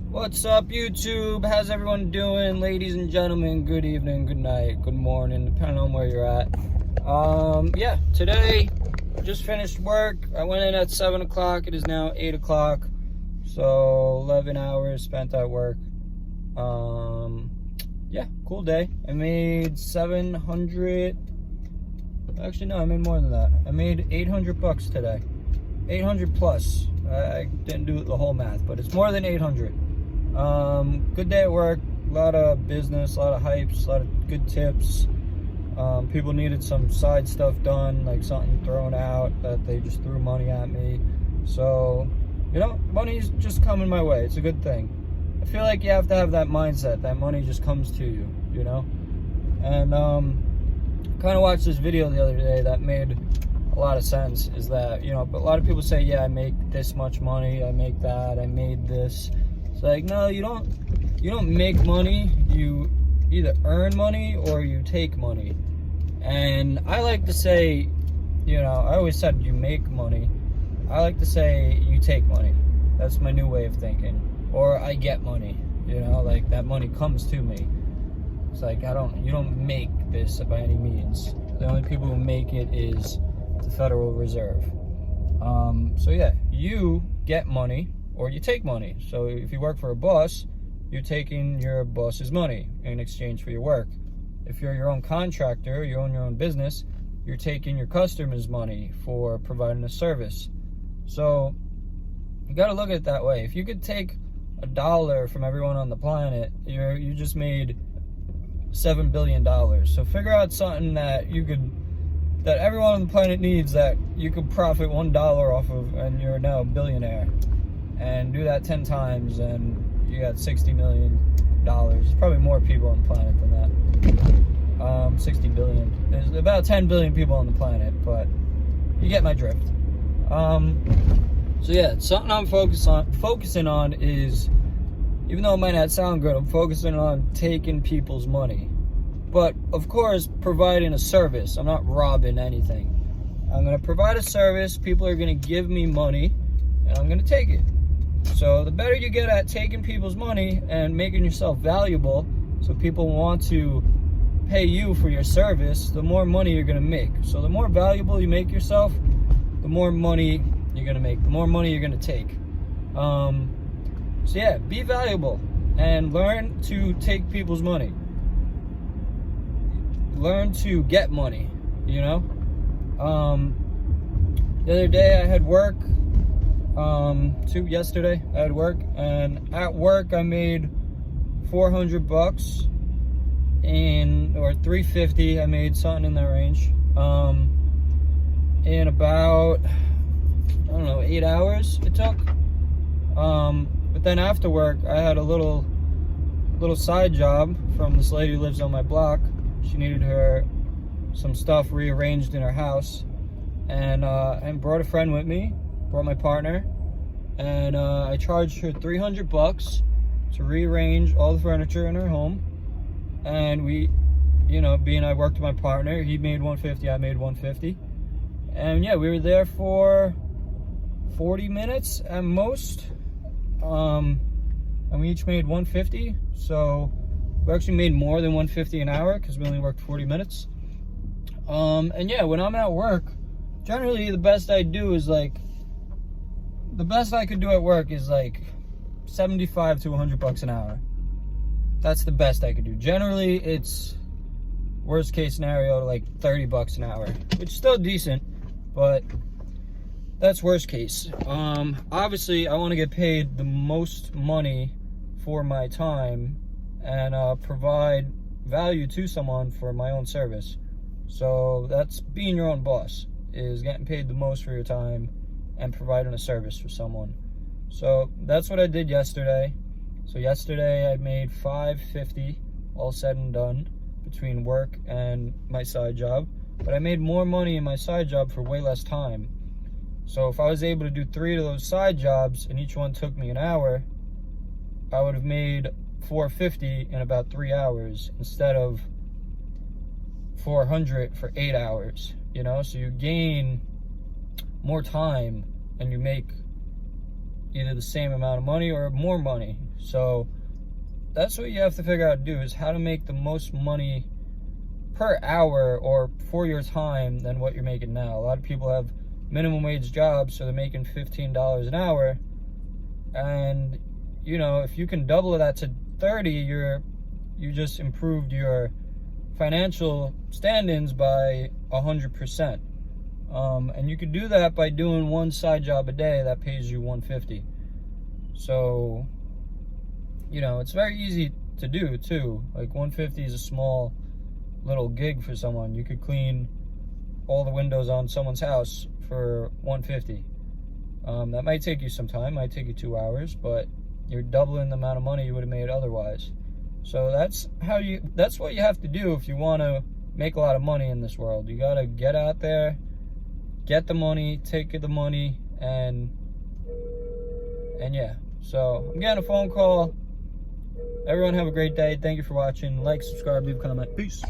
What's up, YouTube? How's everyone doing? Ladies and gentlemen, good evening, good night, good morning, depending on where you're at. Yeah, today, just finished work. I went in at 7 o'clock. It is now 8 o'clock. So, 11 hours spent at work. Yeah, cool day. I made 700... Actually, no, I made more than that. I made 800 bucks today. 800 plus. I didn't do the whole math, but it's more than 800. Good day at work, a lot of business, a lot of hypes, a lot of good tips. People needed some side stuff done, like something thrown out that they just threw money at me. So, you know, money's just coming my way. It's a good thing. I feel like you have to have that mindset that money just comes to you, you know? And, kind of watched this video the other day that made a lot of sense. Is that, you know, but a lot of people say, yeah, I make this much money, I make that, I made this. It's like, no, you don't make money. You either earn money or you take money. And I like to say, you know, I always said you make money. I like to say you take money. That's my new way of thinking. Or I get money, you know, like that money comes to me. It's like, you don't make this by any means. The only people who make it is the Federal Reserve. So yeah, you get money or you take money. So if you work for a boss, you're taking your boss's money in exchange for your work. If you're your own contractor, you own your own business, you're taking your customers' money for providing a service. So you got to look at it that way. If you could take $1 from everyone on the planet, you just made $7 billion. So figure out something that that everyone on the planet needs, that you could profit $1 off of, and you're now a billionaire. And do that 10 times, and you got $60 million. There's probably more people on the planet than that. 60 billion. There's about 10 billion people on the planet, but you get my drift. So yeah, something I'm focusing on is, even though it might not sound good, I'm focusing on taking people's money. But, of course, providing a service. I'm not robbing anything. I'm going to provide a service, people are going to give me money, and I'm going to take it. So the better you get at taking people's money and making yourself valuable, so people want to pay you for your service, the more money you're going to make. So the more valuable you make yourself, the more money you're going to make, the more money you're going to take. So yeah, be valuable and learn to take people's money. Learn to get money, you know? The other day I had work, yesterday I had work, and at work I made 400 bucks or 350, I made something in that range, in about, I don't know, 8 hours it took. But then after work, I had a little side job from this lady who lives on my block. She needed some stuff rearranged in her house, and brought a friend with me, brought my partner, and I charged her 300 bucks to rearrange all the furniture in her home. And we, you know, being I worked with my partner, he made 150, I made 150, and yeah, we were there for 40 minutes at most. And we each made 150, so we actually made more than 150 an hour because we only worked 40 minutes. And yeah, when I'm at work, generally the best I do is the best I could do at work is 75 to 100 bucks an hour. That's the best I could do. Generally, it's worst case scenario 30 bucks an hour, which is still decent, but that's worst case. Obviously, I want to get paid the most money for my time and provide value to someone for my own service. So that's being your own boss, is getting paid the most for your time and providing a service for someone. So that's what I did yesterday. So yesterday I made $550 all said and done between work and my side job. But I made more money in my side job for way less time. So if I was able to do 3 of those side jobs and each one took me an hour, I would have made $450 in about 3 hours instead of $400 for 8 hours, you know? So you gain more time and you make either the same amount of money or more money. So that's what you have to figure out to do, is how to make the most money per hour or for your time than what you're making now. A lot of people have minimum wage jobs, so they're making $15 an hour, and you know, if you can double that to 30, you just improved your financial standings by 100%. And you could do that by doing one side job a day that pays you $150. So, you know, it's very easy to do too. Like $150 is a small little gig for someone. You could clean all the windows on someone's house for $150. That might take you some time, might take you 2 hours, but you're doubling the amount of money you would have made otherwise. So that's what you have to do if you want to make a lot of money in this world. You got to get out there, get the money, take the money, and yeah. So I'm getting a phone call. Everyone have a great day. Thank you for watching. Like, subscribe, leave a comment. Peace.